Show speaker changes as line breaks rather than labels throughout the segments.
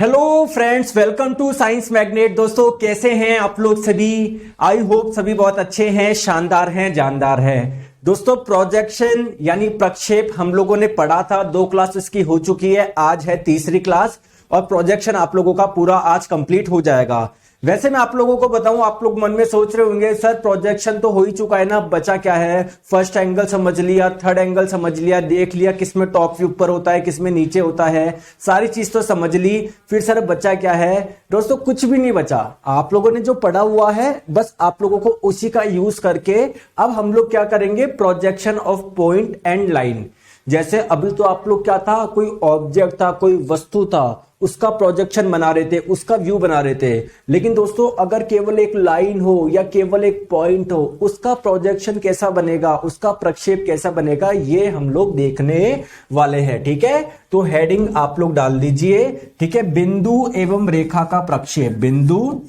Hello friends, welcome to science magnet. दोस्तों कैसे हैं आप लोग सभी? आई होप सभी बहुत अच्छे हैं, शानदार हैं, जानदार हैं। दोस्तों प्रोजेक्शन यानी प्रक्षेप हम लोगों ने पढ़ा था, 2 क्लास इसकी हो चुकी है, आज है तीसरी क्लास और प्रोजेक्शन आप लोगों का पूरा आज कंप्लीट हो जाएगा। वैसे मैं आप लोगों को बताऊं, आप लोग मन में सोच रहे होंगे सर प्रोजेक्शन तो हो ही चुका है ना, बचा क्या है? फर्स्ट एंगल समझ लिया, थर्ड एंगल समझ लिया, देख लिया किसमें टॉप व्यू ऊपर होता है किसमें नीचे होता है, सारी चीज तो समझ ली, फिर सर बचा क्या है? दोस्तों कुछ भी नहीं बचा। आप लोगों ने जो पढ़ा हुआ है बस आप लोगों को उसी का यूज करके अब हम लोग क्या करेंगे, projection of point and line. जैसे अभी तो आप लोग क्या था, कोई ऑब्जेक्ट था, कोई वस्तु था, उसका प्रोजेक्शन बना रहे थे, उसका व्यू बना रहे थे। लेकिन दोस्तों अगर केवल एक लाइन हो या केवल एक पॉइंट हो, उसका प्रोजेक्शन कैसा बनेगा, उसका प्रक्षेप कैसा बनेगा, ये हम लोग देखने वाले हैं। ठीक है, तो हेडिंग आप लोग डाल दीजिए। ठीक है, बिंदु एवं रेखा का प्रक्षेप। बिंदु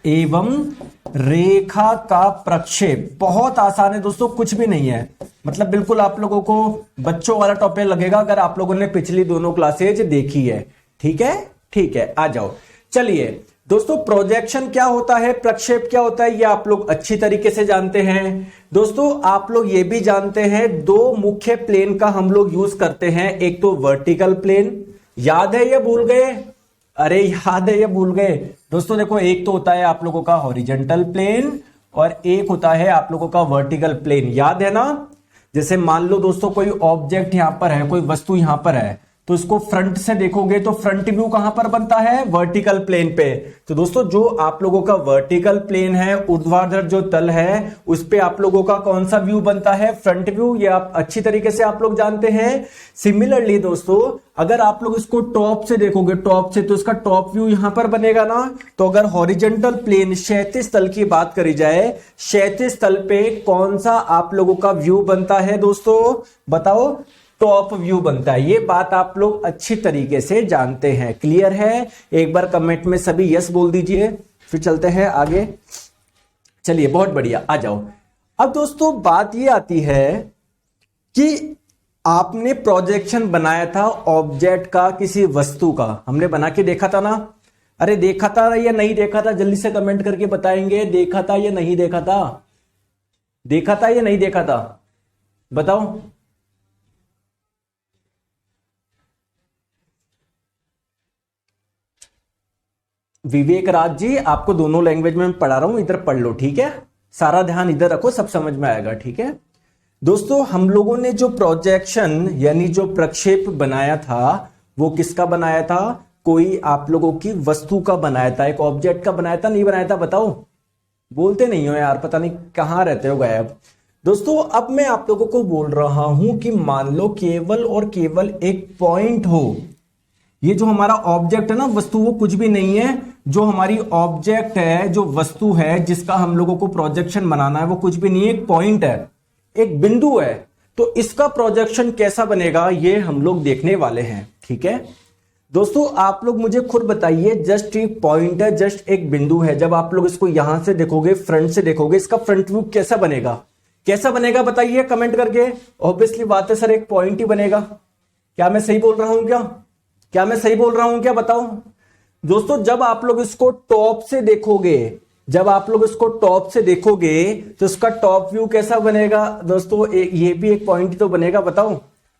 एवं रेखा का प्रक्षेप बहुत आसान है दोस्तों, कुछ भी नहीं है। मतलब बिल्कुल आप लोगों को बच्चों वाला टॉपिक लगेगा अगर आप लोगों ने पिछली दोनों क्लासेज देखी है। ठीक है, ठीक है, आ जाओ। चलिए दोस्तों, प्रोजेक्शन क्या होता है, प्रक्षेप क्या होता है, ये आप लोग अच्छी तरीके से जानते हैं। दोस्तों आप लोग ये भी जानते हैं, 2 मुख्य प्लेन का हम लोग यूज करते हैं। एक तो वर्टिकल प्लेन, याद है या भूल गए? अरे याद है या भूल गए? दोस्तों देखो, एक तो होता है आप लोगों का हॉरिजेंटल प्लेन और एक होता है आप लोगों का वर्टिकल प्लेन, याद है ना? जैसे मान लो दोस्तों कोई ऑब्जेक्ट यहां पर है, कोई वस्तु यहां पर है, तो इसको फ्रंट से देखोगे तो फ्रंट व्यू कहां पर बनता है? वर्टिकल प्लेन पे। तो दोस्तों जो आप लोगों का वर्टिकल प्लेन है, ऊर्ध्वाधर जो तल है, उस पे आप लोगों का कौन सा व्यू बनता है? Front view. ये आप अच्छी तरीके से आप लोग जानते हैं। सिमिलरली दोस्तों अगर आप लोग इसको टॉप से देखोगे, टॉप से, तो इसका टॉप व्यू यहां पर बनेगा ना। तो अगर हॉरिजेंटल प्लेन क्षैतिज तल की बात करी जाए, क्षैतिज तल पे कौन सा आप लोगों का व्यू बनता है दोस्तों? बताओ। टॉप व्यू बनता है। ये बात आप लोग अच्छी तरीके से जानते हैं। क्लियर है? एक बार कमेंट में सभी यस बोल दीजिए, फिर चलते हैं आगे। चलिए बहुत बढ़िया, आ जाओ। अब दोस्तों बात ये आती है कि आपने प्रोजेक्शन बनाया था ऑब्जेक्ट का, किसी वस्तु का, हमने बना के देखा था ना। अरे देखा था या नहीं देखा था? जल्दी से कमेंट करके बताएंगे, देखा था या नहीं देखा था? देखा था या नहीं देखा था? बताओ। विवेक राज जी, आपको दोनों लैंग्वेज में मैं पढ़ा रहा हूं, इधर पढ़ लो। ठीक है, सारा ध्यान इधर रखो, सब समझ में आएगा। ठीक है दोस्तों, हम लोगों ने जो प्रोजेक्शन यानी जो प्रक्षेप बनाया था, वो किसका बनाया था? कोई आप लोगों की वस्तु का बनाया था, एक ऑब्जेक्ट का बनाया था, नहीं बनाया था? बताओ। बोलते नहीं हो यार, पता नहीं कहां रहते हो गायब। दोस्तों अब मैं आप लोगों को बोल रहा हूं कि मान लो केवल और केवल एक पॉइंट हो। ये जो हमारा ऑब्जेक्ट है ना, वस्तु, वो कुछ भी नहीं है। जो हमारी ऑब्जेक्ट है, जो वस्तु है जिसका हम लोगों को प्रोजेक्शन बनाना है, वो कुछ भी नहीं है, एक पॉइंट है, एक बिंदु है। तो इसका प्रोजेक्शन कैसा बनेगा, ये हम लोग देखने वाले हैं। ठीक है दोस्तों, आप लोग मुझे खुद बताइए, जस्ट एक पॉइंट है, जस्ट एक बिंदु है, जब आप लोग इसको यहां से देखोगे, फ्रंट से देखोगे, इसका फ्रंट व्यू कैसा बनेगा? कैसा बनेगा बताइए कमेंट करके। ऑब्वियसली बात है सर, एक पॉइंट ही बनेगा। क्या मैं सही बोल रहा हूं क्या? क्या मैं सही बोल रहा हूं क्या? बताओ। दोस्तों जब आप लोग इसको टॉप से देखोगे, जब आप लोग इसको टॉप से देखोगे तो इसका टॉप व्यू कैसा बनेगा दोस्तों? ये भी एक पॉइंट ही तो बनेगा। बताओ।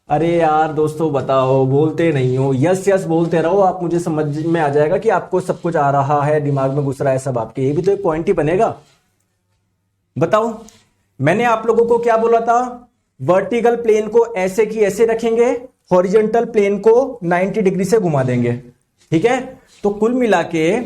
अरे यार दोस्तों बताओ, बोलते नहीं हो। यस यस बोलते रहो, आप, मुझे समझ में आ जाएगा कि आपको सब कुछ आ रहा है, दिमाग में घुस रहा है सब आपके। ये भी तो एक पॉइंट ही बनेगा। बताओ। मैंने आप लोगों को क्या बोला था? वर्टिकल प्लेन को ऐसे की ऐसे रखेंगे, हॉरिजेंटल प्लेन को 90 डिग्री से घुमा देंगे। ठीक है, तो कुल मिला के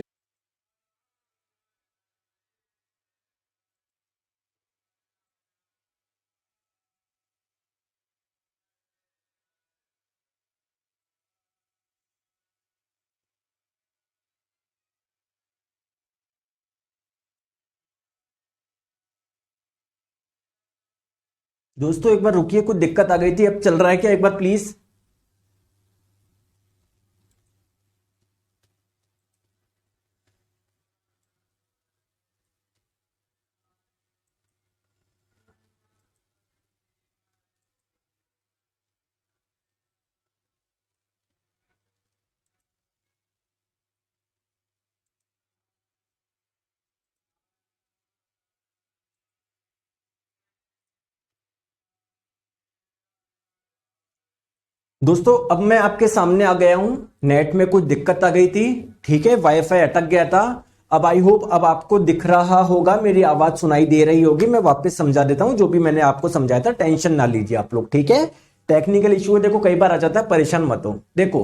दोस्तों एक बार रुकिए, कुछ दिक्कत आ गई थी, अब चल रहा है क्या? एक बार प्लीज। दोस्तों अब मैं आपके सामने आ गया हूं। नेट में कुछ दिक्कत आ गई थी, ठीक है, वाईफाई अटक गया था। अब आई होप अब आपको दिख रहा होगा, मेरी आवाज सुनाई दे रही होगी। मैं वापस समझा देता हूं जो भी मैंने आपको समझाया था, टेंशन ना लीजिए आप लोग, ठीक है। टेक्निकल इश्यू है, देखो कई बार आ जाता है, परेशान मत हो। देखो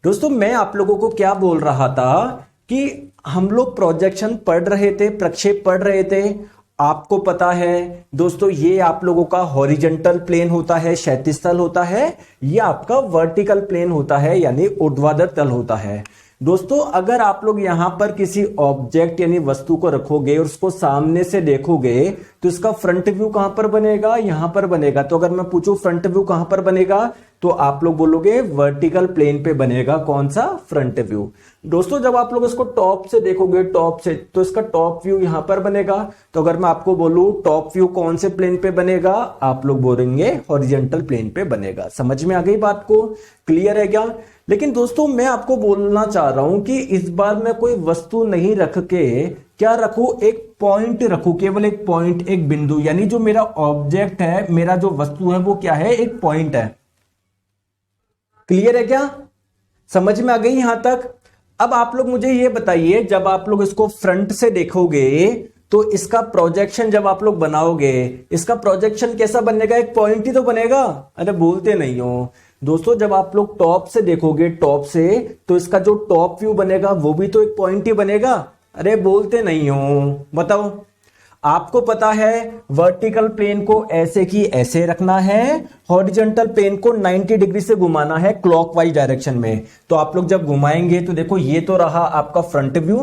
दोस्तों मैं आप लोगों को क्या बोल रहा था कि हम लोग प्रोजेक्शन पढ़ रहे थे, प्रक्षेप पढ़ रहे थे। आपको पता है दोस्तों ये आप लोगों का हॉरिजेंटल प्लेन होता है, क्षैतिज तल होता है, ये आपका वर्टिकल प्लेन होता है यानी ऊर्ध्वाधर तल होता है। दोस्तों अगर आप लोग यहां पर किसी ऑब्जेक्ट यानी वस्तु को रखोगे और उसको सामने से देखोगे तो इसका फ्रंट व्यू कहां पर बनेगा, यहां पर बनेगा। तो अगर मैं पूछूं फ्रंट व्यू कहां पर बनेगा तो आप लोग बोलोगे वर्टिकल प्लेन पे बनेगा। कौन सा? Front view. दोस्तों जब आप लोग इसको टॉप से देखोगे, टॉप से, तो इसका टॉप व्यू यहां पर बनेगा। तो अगर मैं आपको बोलूं टॉप व्यू कौन से प्लेन पे बनेगा, आप लोग बोलेंगे हॉरिजेंटल प्लेन पे बनेगा। समझ में आ गई बात को? क्लियर है क्या? लेकिन दोस्तों मैं आपको बोलना चाह रहा हूं कि इस बार मैं कोई वस्तु नहीं रख के क्या रखूं, एक पॉइंट रखूं, केवल एक पॉइंट, एक बिंदु। यानी जो मेरा ऑब्जेक्ट है, मेरा जो वस्तु है वो क्या है, एक पॉइंट है। क्लियर है क्या? समझ में आ गई यहां तक? अब आप लोग मुझे ये बताइए, जब आप लोग इसको फ्रंट से देखोगे तो इसका प्रोजेक्शन जब आप लोग बनाओगे, इसका प्रोजेक्शन कैसा बनेगा? एक पॉइंट ही तो बनेगा। अरे बोलते नहीं हो दोस्तों, जब आप लोग टॉप से देखोगे, टॉप से, तो इसका जो टॉप व्यू बनेगा वो भी तो एक पॉइंट ही बनेगा। अरे बोलते नहीं हो, बताओ। आपको पता है वर्टिकल प्लेन को ऐसे की ऐसे रखना है, हॉरिजॉन्टल प्लेन को 90 डिग्री से घुमाना है क्लॉकवाइज डायरेक्शन में। तो आप लोग जब घुमाएंगे तो देखो ये तो रहा आपका फ्रंट व्यू,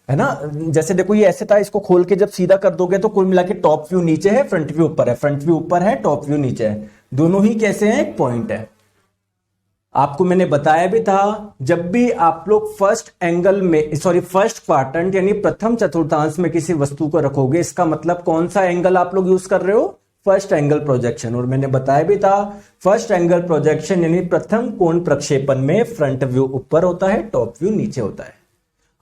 है ना। जैसे देखो ये ऐसे था, इसको खोल के जब सीधा कर दोगे तो कुल मिला के टॉप व्यू नीचे है, फ्रंट व्यू ऊपर है, फ्रंट व्यू ऊपर है, टॉप व्यू नीचे है। दोनों ही कैसे हैं? एक पॉइंट है। आपको मैंने बताया भी था, जब भी आप लोग फर्स्ट एंगल में, सॉरी फर्स्ट क्वाड्रेंट यानी प्रथम चतुर्थांश में किसी वस्तु को रखोगे, इसका मतलब कौन सा एंगल आप लोग यूज कर रहे हो? First angle projection. और मैंने बताया भी था फर्स्ट एंगल प्रोजेक्शन यानी प्रथम कोण प्रक्षेपण में फ्रंट व्यू ऊपर होता है, टॉप व्यू नीचे होता है।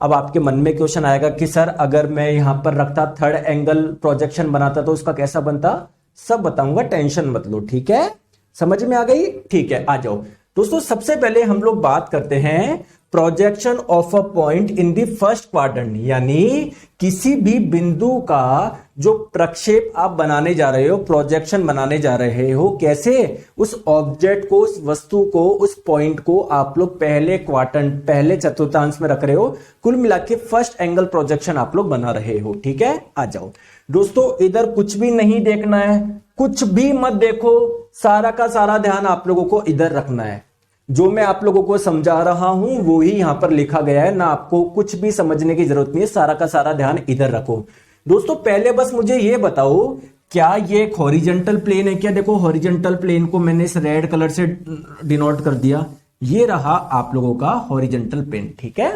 अब आपके मन में क्वेश्चन आएगा कि सर अगर मैं यहां पर रखता, थर्ड एंगल प्रोजेक्शन बनाता तो उसका कैसा बनता? सब बताऊंगा, टेंशन मत लो, ठीक है। समझ में आ गई? ठीक है, आ जाओ दोस्तों। सबसे पहले हम लोग बात करते हैं projection of a point in the first quadrant, यानी किसी भी बिंदु का जो प्रक्षेप आप बनाने जा रहे हो, प्रोजेक्शन बनाने जा रहे हो। कैसे? उस ऑब्जेक्ट को, उस वस्तु को, उस पॉइंट को आप लोग पहले क्वाड्रेंट, पहले चतुर्थांश में रख रहे हो। कुल मिला के फर्स्ट एंगल प्रोजेक्शन आप लोग बना रहे हो, ठीक है। आ जाओ दोस्तों, इधर कुछ भी नहीं देखना है, कुछ भी मत देखो, सारा का सारा ध्यान आप लोगों को इधर रखना है। जो मैं आप लोगों को समझा रहा हूं वो ही यहां पर लिखा गया है ना, आपको कुछ भी समझने की जरूरत नहीं है, सारा का सारा ध्यान इधर रखो। दोस्तों पहले बस मुझे ये बताओ, क्या ये एक हॉरिजॉन्टल प्लेन है क्या? देखो हॉरिजॉन्टल प्लेन को मैंने इस रेड कलर से डिनोट कर दिया, ये रहा आप लोगों का हॉरिजॉन्टल प्लेन, ठीक है।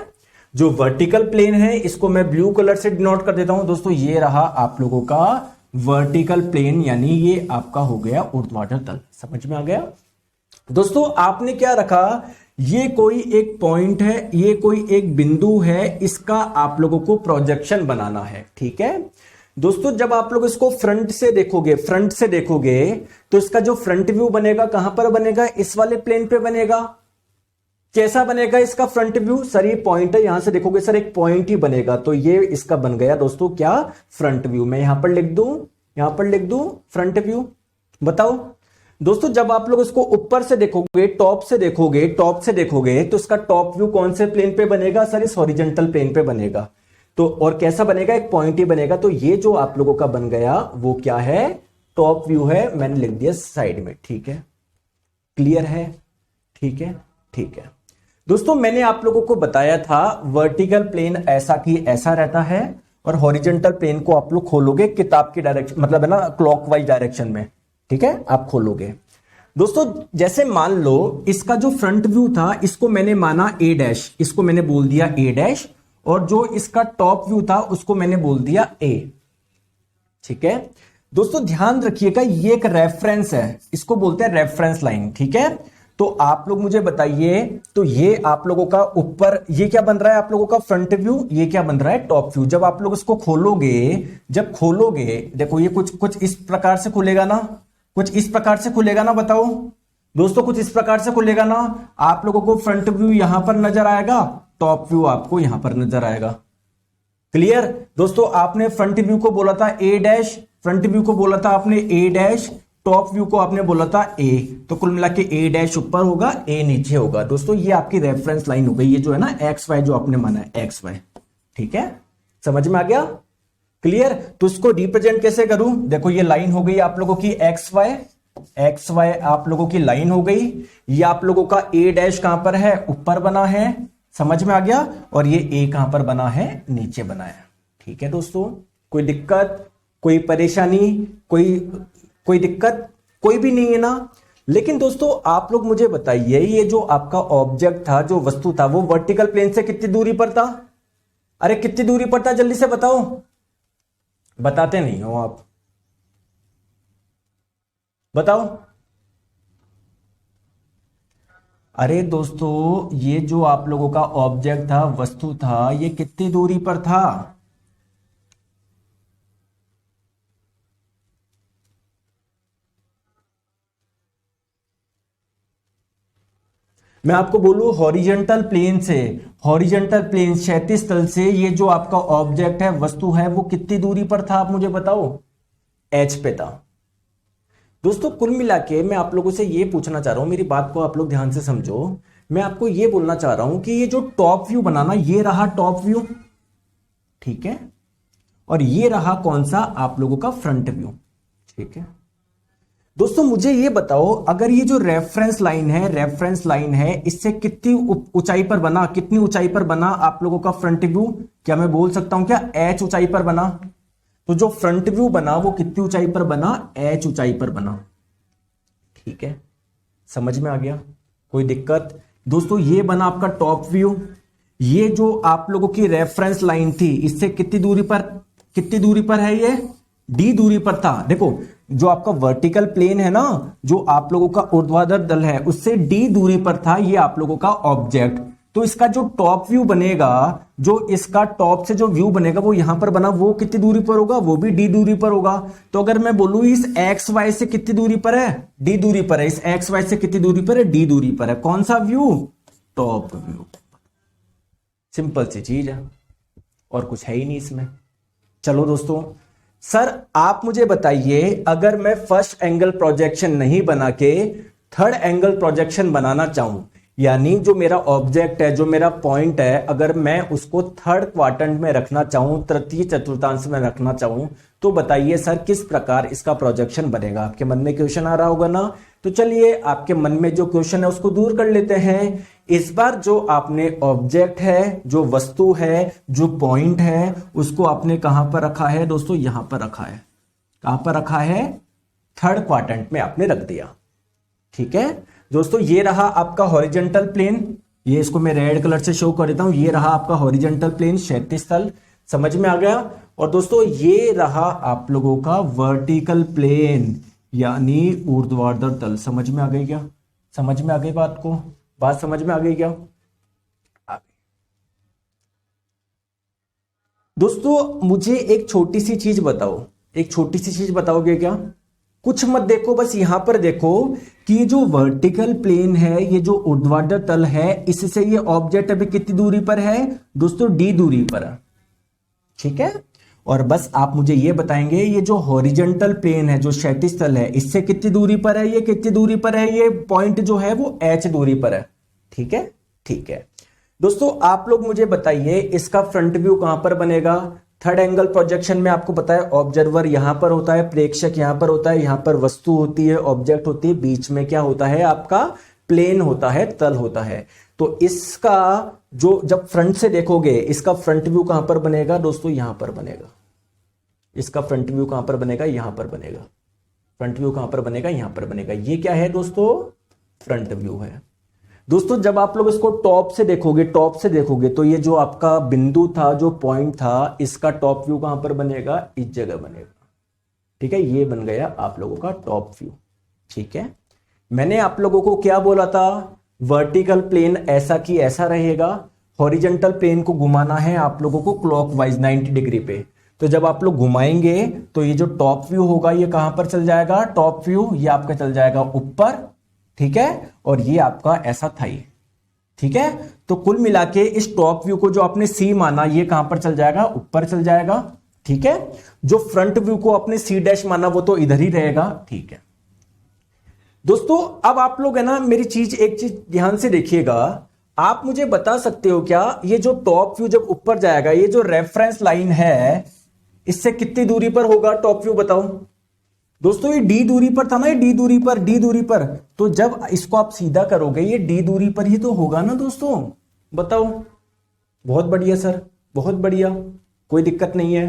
जो वर्टिकल प्लेन है इसको मैं ब्लू कलर से डिनोट कर देता हूं। दोस्तों ये रहा आप लोगों का वर्टिकल प्लेन, यानी ये आपका हो गया ऊर्ध्वाधर तल। समझ में आ गया? दोस्तों आपने क्या रखा, ये कोई एक पॉइंट है, ये कोई एक बिंदु है, इसका आप लोगों को प्रोजेक्शन बनाना है, ठीक है। दोस्तों जब आप लोग इसको फ्रंट से देखोगे, फ्रंट से देखोगे तो इसका जो फ्रंट व्यू बनेगा कहां पर बनेगा? इस वाले प्लेन पे बनेगा। कैसा बनेगा इसका फ्रंट व्यू? सर ये पॉइंट है, यहां से देखोगे सर एक पॉइंट ही बनेगा, तो ये इसका बन गया दोस्तों क्या? Front view. मैं यहां पर लिख दूं, यहां पर लिख दूं फ्रंट व्यू। बताओ दोस्तों जब आप लोग इसको ऊपर से देखोगे, टॉप से देखोगे, टॉप से देखोगे तो इसका टॉप व्यू कौन से प्लेन पे बनेगा? सर इस हॉरिजॉन्टल प्लेन पे बनेगा। तो और कैसा बनेगा? एक पॉइंट ही बनेगा। तो ये जो आप लोगों का बन गया वो क्या है? टॉप व्यू है। मैंने लिख दिया साइड में, ठीक है। क्लियर है? ठीक है, ठीक है। दोस्तों मैंने आप लोगों को बताया था वर्टिकल प्लेन ऐसा की ऐसा रहता है, और हॉरिजॉन्टल प्लेन को आप लोग खोलोगे किताब की डायरेक्शन, मतलब है ना क्लॉकवाइज डायरेक्शन में, ठीक है, आप खोलोगे। दोस्तों जैसे मान लो इसका जो फ्रंट व्यू था इसको मैंने माना ए डैश, इसको मैंने बोल दिया ए डैश, और जो इसका टॉप व्यू था उसको मैंने बोल दिया ए, ठीक है। दोस्तों ध्यान रखिएगा ये एक रेफरेंस है, इसको बोलते हैं रेफरेंस लाइन, ठीक है। तो आप लोग मुझे बताइए, तो ये आप लोगों का ऊपर ये क्या बन रहा है? आप लोगों का फ्रंट व्यू। ये क्या बन रहा है? Top view. जब आप लोग इसको खोलोगे, जब खोलोगे देखो ये कुछ इस प्रकार से खुलेगा ना, कुछ इस प्रकार से खुलेगा ना, बताओ दोस्तों कुछ इस प्रकार से खुलेगा ना, आप लोगों को फ्रंट व्यू यहां पर नजर आएगा, टॉप व्यू आपको यहां पर नजर आएगा। क्लियर दोस्तों, आपने फ्रंट व्यू को बोला था ए डैश, फ्रंट व्यू को बोला था आपने ए डैश, टॉप व्यू को आपने बोला था ए, तो कुल मिला के ए डैश ऊपर होगा, ए नीचे होगा। दोस्तों ये आपकी रेफरेंस लाइन हो गई, ये जो है ना एक्स वाई जो आपने माना है एक्स वाई, ठीक है, समझ में आ गया? क्लियर। तो इसको रिप्रेजेंट कैसे करूं, देखो ये लाइन हो गई आप लोगों की एक्स वाई आप लोगों की लाइन हो गई। ये आप लोगों का ए डैश कहां पर है, ऊपर बना है, समझ में आ गया, और ये ए कहां पर बना है, नीचे बना है। ठीक है दोस्तों, कोई दिक्कत, कोई परेशानी, कोई दिक्कत कोई भी नहीं है ना। लेकिन दोस्तों आप लोग मुझे बताइए, ये जो आपका ऑब्जेक्ट था, जो वस्तु था, वो वर्टिकल प्लेन से कितनी दूरी पर था? अरे कितनी दूरी पर था, जल्दी से बताओ, बताते नहीं हो आप, बताओ। अरे दोस्तों ये जो आप लोगों का ऑब्जेक्ट था, वस्तु था, ये कितनी दूरी पर था? मैं आपको बोलूं हॉरिजेंटल प्लेन से, हॉरिजेंटल प्लेन क्षैतिज तल से ये जो आपका ऑब्जेक्ट है, वस्तु है, वो कितनी दूरी पर था, आप मुझे बताओ। एच पे था। दोस्तों कुल मिला के मैं आप लोगों से ये पूछना चाह रहा हूं, मेरी बात को आप लोग ध्यान से समझो, मैं आपको ये बोलना चाह रहा हूं कि ये जो टॉप व्यू बनाना, ये रहा टॉप व्यू, ठीक है, और ये रहा कौन सा, आप लोगों का फ्रंट व्यू, ठीक है। दोस्तों मुझे ये बताओ, अगर ये जो रेफरेंस लाइन है, इससे कितनी ऊंचाई पर बना, कितनी ऊंचाई पर बना आप लोगों का फ्रंट व्यू? क्या मैं बोल सकता हूं क्या एच ऊंचाई पर बना? तो जो फ्रंट व्यू बना वो कितनी ऊंचाई पर बना, एच ऊंचाई पर बना, ठीक है, समझ में आ गया, कोई दिक्कत? दोस्तों ये बना आपका टॉप व्यू, ये जो आप लोगों की रेफरेंस लाइन थी, इससे कितनी दूरी पर है, ये डी दूरी पर था। देखो जो आपका वर्टिकल प्लेन है ना, जो आप लोगों का ऊर्ध्वाधर तल है, उससे डी दूरी पर था ये आप लोगों का ऑब्जेक्ट। तो इसका जो टॉप व्यू बनेगा, जो इसका टॉप से जो व्यू बनेगा वो यहां पर बना, वो कितनी दूरी पर होगा, वो भी डी दूरी पर होगा। तो अगर मैं बोलूं इस एक्स वाई से कितनी दूरी पर है, डी दूरी पर है, इस एक्स वाई से कितनी दूरी पर है, डी दूरी पर है। कौन सा व्यू, टॉप व्यू। सिंपल सी चीज है और कुछ है ही नहीं इसमें। चलो दोस्तों, सर आप मुझे बताइए, अगर मैं फर्स्ट एंगल प्रोजेक्शन नहीं बना के थर्ड एंगल प्रोजेक्शन बनाना चाहूं, यानी जो मेरा ऑब्जेक्ट है, जो मेरा पॉइंट है, अगर मैं उसको थर्ड क्वाड्रेंट में रखना चाहूं, तृतीय चतुर्थांश में रखना चाहूं, तो बताइए सर किस प्रकार इसका प्रोजेक्शन बनेगा। आपके मन में क्वेश्चन आ रहा होगा ना, तो चलिए आपके मन में जो क्वेश्चन है उसको दूर कर लेते हैं। इस बार जो आपने ऑब्जेक्ट है, जो वस्तु है, जो पॉइंट है, उसको आपने कहां पर रखा है दोस्तों, यहां पर रखा है। कहां पर रखा है, थर्ड क्वाड्रेंट में आपने रख दिया, ठीक है दोस्तों। ये रहा आपका हॉरिजेंटल प्लेन, ये इसको मैं रेड कलर से शो कर देता हूं, ये रहा आपका हॉरिजेंटल प्लेन, क्षैतिज तल, समझ में आ गया। और दोस्तों ये रहा आप लोगों का वर्टिकल प्लेन, यानी ऊर्ध्वाधर तल। समझ में आ गई क्या, समझ में आ गई बात को, बात समझ में आ गई क्या? दोस्तों मुझे एक छोटी सी चीज बताओ, एक छोटी सी चीज बताओगे क्या? कुछ मत देखो, बस यहां पर देखो कि ये जो वर्टिकल प्लेन है, ये जो ऊर्ध्वाधर तल है, इससे ये ऑब्जेक्ट अभी कितनी दूरी पर है दोस्तों, डी दूरी पर है, ठीक है। और बस आप मुझे ये बताएंगे, ये जो हॉरिजेंटल प्लेन है, जो क्षैतिज तल है, इससे कितनी दूरी पर है, ये कितनी दूरी पर है, ये पॉइंट जो है वो एच दूरी पर है, ठीक है, ठीक है। दोस्तों आप लोग मुझे बताइए, इसका फ्रंट व्यू कहां पर बनेगा? थर्ड एंगल प्रोजेक्शन में आपको पता है ऑब्जर्वर यहां पर होता है, प्रेक्षक यहां पर होता है, यहां पर वस्तु होती है, ऑब्जेक्ट होती है, बीच में क्या होता है, आपका प्लेन होता है, तल होता है। तो इसका जो जब फ्रंट से देखोगे, इसका फ्रंट व्यू कहां पर बनेगा दोस्तों, यहां पर बनेगा। इसका फ्रंट व्यू कहां पर बनेगा, यहां पर बनेगा। फ्रंट व्यू कहां पर बनेगा, यहां पर बनेगा। ये क्या है दोस्तों, फ्रंट व्यू है। दोस्तों जब आप लोग इसको टॉप से देखोगे तो ये जो आपका बिंदु था, जो पॉइंट था, इसका टॉप व्यू कहां पर बनेगा, इस जगह बनेगा, ठीक है। ये बन गया आप लोगों का टॉप व्यू, ठीक है। मैंने आप लोगों को क्या बोला था, वर्टिकल प्लेन ऐसा की ऐसा रहेगा, हॉरिजेंटल प्लेन को घुमाना है आप लोगों को क्लॉकवाइज 90 डिग्री पे। तो जब आप लोग घुमाएंगे तो ये जो टॉप व्यू होगा ये कहां पर चल जाएगा, टॉप व्यू ये आपका चल जाएगा ऊपर, ठीक है, और ये आपका ऐसा थाई, ठीक है। तो कुल मिला के इस टॉप व्यू को जो आपने सी माना, ये कहां पर चल जाएगा, ऊपर चल जाएगा, ठीक है। जो फ्रंट व्यू को आपने सी डैश माना वो तो इधर ही रहेगा, ठीक है। दोस्तों अब आप लोग है ना, मेरी एक चीज ध्यान से देखिएगा, आप मुझे बता सकते हो क्या, ये जो टॉप व्यू जब ऊपर जाएगा, ये जो रेफरेंस लाइन है इससे कितनी दूरी पर होगा टॉप व्यू, बताओ। दोस्तों ये डी दूरी पर था ना, ये डी दूरी पर, तो जब इसको आप सीधा करोगे ये डी दूरी पर ही तो होगा ना दोस्तों, बताओ। बहुत बढ़िया सर, बहुत बढ़िया, कोई दिक्कत नहीं है।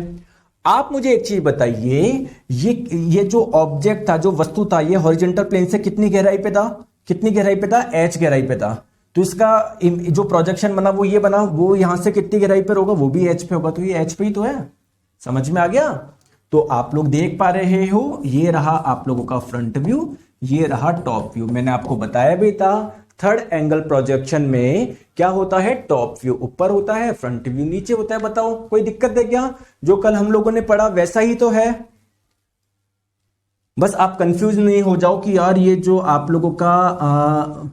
आप मुझे एक चीज बताइए, ये जो ऑब्जेक्ट था, जो वस्तु था, ये हॉरिजॉन्टल प्लेन से कितनी गहराई पे था, कितनी गहराई पे था, एच गहराई पे था। तो इसका जो प्रोजेक्शन बना वो ये बना, वो यहां से कितनी गहराई पर होगा, वो भी एच पे होगा, तो ये एच पे ही तो है। समझ में आ गया। तो आप लोग देख पा रहे हो, ये रहा आप लोगों का फ्रंट व्यू, ये रहा टॉप व्यू। मैंने आपको बताया भी था थर्ड एंगल प्रोजेक्शन में क्या होता है, टॉप व्यू ऊपर होता है, फ्रंट व्यू नीचे होता है। बताओ कोई दिक्कत है क्या, जो कल हम लोगों ने पढ़ा वैसा ही तो है। बस आप कंफ्यूज नहीं हो जाओ कि यार ये जो आप लोगों का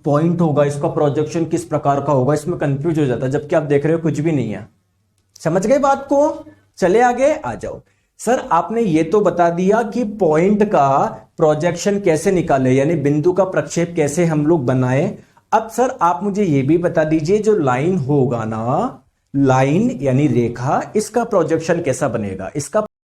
पॉइंट होगा, इसका प्रोजेक्शन किस प्रकार का होगा, इसमें कंफ्यूज हो जाता है, जबकि आप देख रहे हो कुछ भी नहीं है। समझ गए बात को, चले आगे आ जाओ। सर आपने ये तो बता दिया कि पॉइंट का प्रोजेक्शन कैसे निकाले, यानी बिंदु का प्रक्षेप कैसे हम लोग बनाए। अब सर आप मुझे ये भी बता दीजिए, जो लाइन होगा ना, लाइन यानी रेखा, इसका प्रोजेक्शन कैसा बनेगा, इसका